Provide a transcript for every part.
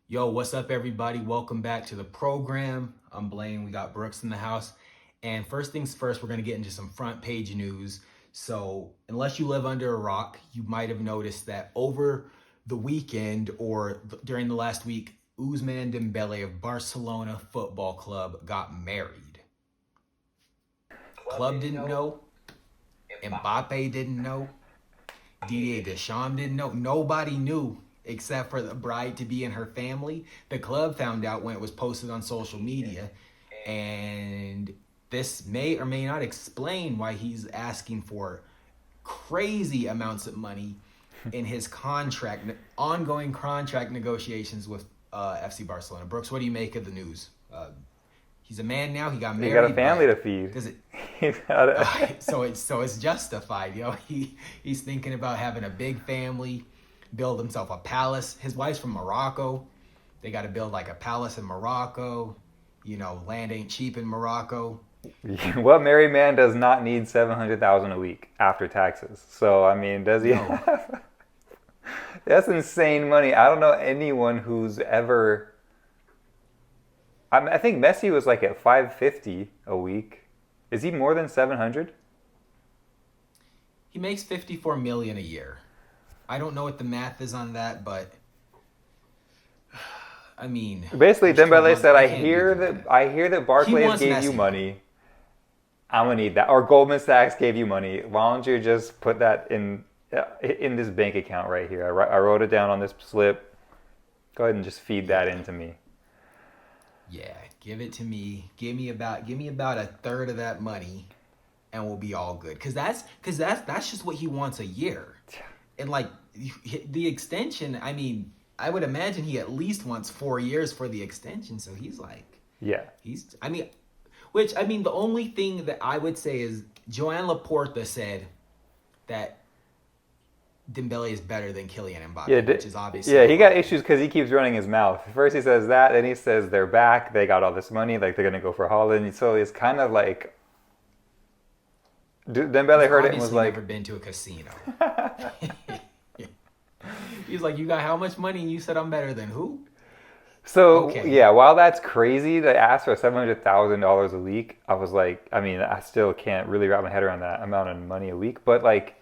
Yo, what's up, everybody? Welcome back to the program. I'm Blaine. We got Brooks in the house. And first things first, we're going to get into some front page news. So, unless you live under a rock, you might have noticed that over the weekend or during the last week, Ousmane Dembélé of Barcelona Football Club got married. Club didn't know. Mbappe didn't know. Didier Deschamps didn't know. Nobody knew except for the bride to be and her family. The club found out when it was posted on social media. And this may or may not explain why he's asking for crazy amounts of money in his ongoing contract negotiations with FC Barcelona. Brooks, what do you make of the news? He's a man now. He got married. You got a family to feed. Does it? He's got So it's justified, He's thinking about having a big family, build himself a palace. His wife's from Morocco. They got to build like a palace in Morocco. Land ain't cheap in Morocco. What married man does not need $700,000 a week after taxes? So I mean, does he? No. That's insane money. I don't know anyone who's ever. I think Messi was like at 550 a week. Is he more than 700? He makes 54 million a year. I don't know what the math is on that, but I mean, Basically, Dembele said, I "I hear that Barclays gave you Messi. money. I'm gonna need that." Or Goldman Sachs gave you money. Why don't you just put that in this bank account right here? I wrote it down on this slip. Go ahead and just feed that into me. Yeah, give it to me. Give me about a third of that money, and we'll be all good. Cause that's just what he wants a year, and like the extension. I mean, I would imagine he at least wants 4 years for the extension. So he's like, Yeah. the only thing that I would say is Joan Laporta said that Dembele is better than Kylian Mbappe, which is obviously he got issues because he keeps running his mouth. First he says that, then he says they're back, they got all this money, like they're gonna go for Holland. So it's kind of like Dembele heard it and was like, never been to a casino. He's like, you got how much money? And you said I'm better than who? So Okay. yeah, while that's crazy to ask for $700,000 a week, I was like, I mean, I still can't really wrap my head around that amount of money a week. But like,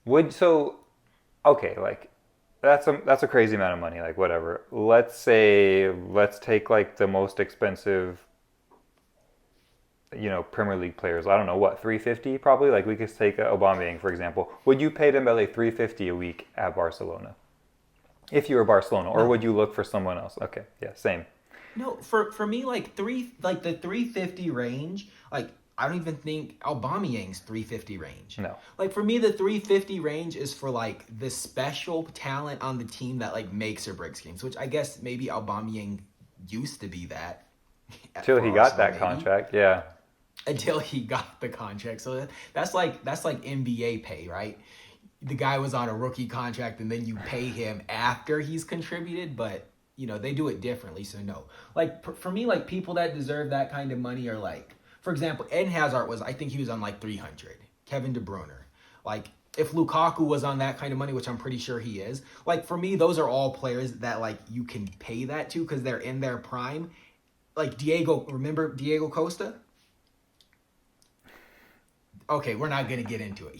like that's a crazy amount of money. Like whatever. Let's take like the most expensive, Premier League players. I don't know what, 350 probably. Like we could take Aubameyang for example. Would you pay Dembele 350 a week at Barcelona? If you were Barcelona, or would you look for someone else? Okay, yeah, same. No, for me, like the 350 range, like I don't even think Aubameyang's 350 range. No. Like for me, the 350 range is for like the special talent on the team that like makes or breaks games, which I guess maybe Aubameyang used to be that. Until he got that contract, yeah. Until he got the contract. So that's like NBA pay, right? The guy was on a rookie contract and then you pay him after he's contributed, but they do it differently. So no, like for me, like people that deserve that kind of money are like, for example, Eden Hazard I think he was on like 300. Kevin De Bruyne, like if Lukaku was on that kind of money, which I'm pretty sure he is, like for me, those are all players that like you can pay that to because they're in their prime. Like remember Diego Costa? Okay, we're not gonna get into it.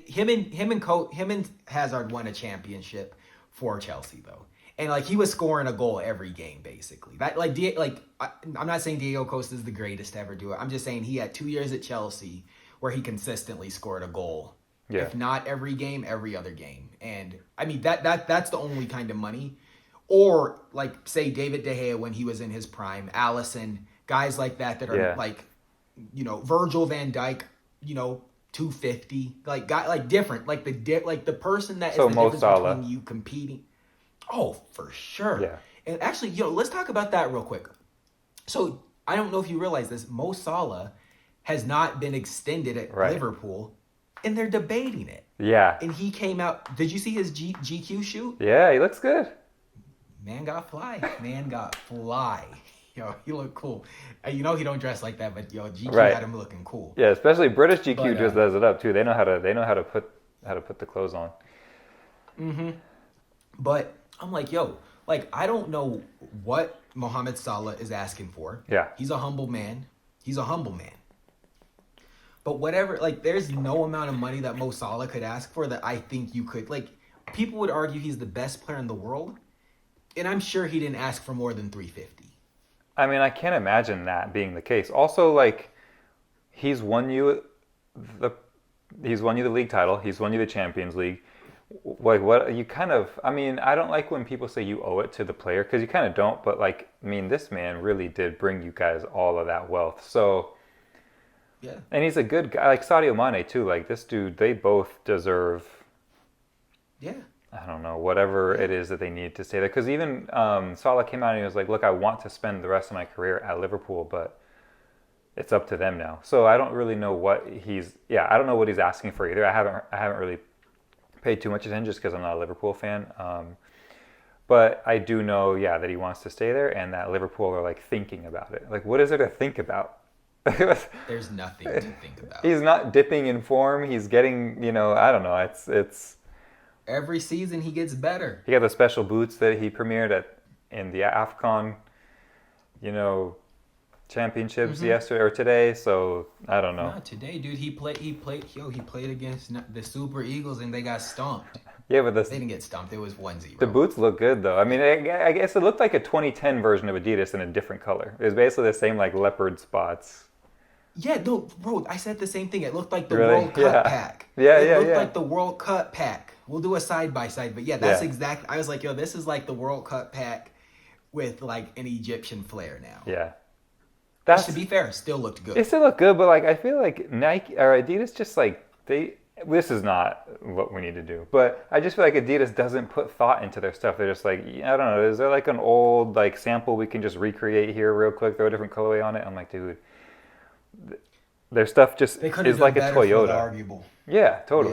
Him and Hazard won a championship for Chelsea though, and like he was scoring a goal every game basically. That I'm not saying Diego Costa is the greatest to ever do it. I'm just saying he had 2 years at Chelsea where he consistently scored a goal. Yeah. If not every game, every other game. And I mean that's the only kind of money. Or like say David De Gea when he was in his prime, Alisson, guys like that are like, Virgil van Dijk, 250, like guy like different, like the person that is the difference Salah. between you competing. Oh, for sure. Yeah. And actually, let's talk about that real quick. So I don't know if you realize this, Mo Salah has not been extended at Liverpool, and they're debating it. Yeah. And he came out. Did you see his GQ shoot? Yeah, he looks good. Man got fly. He looked cool. He don't dress like that, but GQ had him looking cool. Yeah, especially British GQ just does it up too. They know how to put the clothes on. Mm-hmm. But I'm like, yo, like I don't know what Mohamed Salah is asking for. Yeah. He's a humble man. He's a humble man. But whatever, like, there's no amount of money that Mo Salah could ask for that I think you could. Like, people would argue he's the best player in the world, and I'm sure he didn't ask for more than 350. I mean, I can't imagine that being the case. Also, like, he's won you the league title. He's won you the Champions League. Like, what you kind of, I mean, I don't like when people say you owe it to the player because you kind of don't. But like, I mean, this man really did bring you guys all of that wealth. So. Yeah. And he's a good guy, like Sadio Mane too. Like this dude, they both deserve. Yeah. I don't know, whatever it is that they need to stay there. Because even Salah came out and he was like, "Look, I want to spend the rest of my career at Liverpool, but it's up to them now." So I don't really know what he's. Yeah, I don't know what he's asking for either. I haven't really paid too much attention just because I'm not a Liverpool fan. But I do know, yeah, that he wants to stay there and that Liverpool are like thinking about it. Like, what is there to think about? There's nothing to think about. He's not dipping in form. He's getting, I don't know. It's every season he gets better. He got the special boots that he premiered in the AFCON, championships yesterday or today. So I don't know. Not today, dude. He played against the Super Eagles and they got stomped. Yeah, but they didn't get stomped. It was 1-0. The boots look good though. I mean, I guess it looked like a 2010 version of Adidas in a different color. It was basically the same like leopard spots. Yeah, no, bro, I said the same thing. It looked like the Really? World Cup pack. It looked like the World Cup pack. We'll do a side-by-side. But yeah, that's exactly... I was like, yo, this is like the World Cup pack with like an Egyptian flair now. Yeah. Which, to be fair, still looked good. It still looked good, but like I feel like Nike or Adidas just like this is not what we need to do. But I just feel like Adidas doesn't put thought into their stuff. They're just like, I don't know, is there like an old like sample we can just recreate here real quick, throw a different colorway on it? I'm like, dude, their stuff just is like a Toyota. Arguable. Yeah, totally.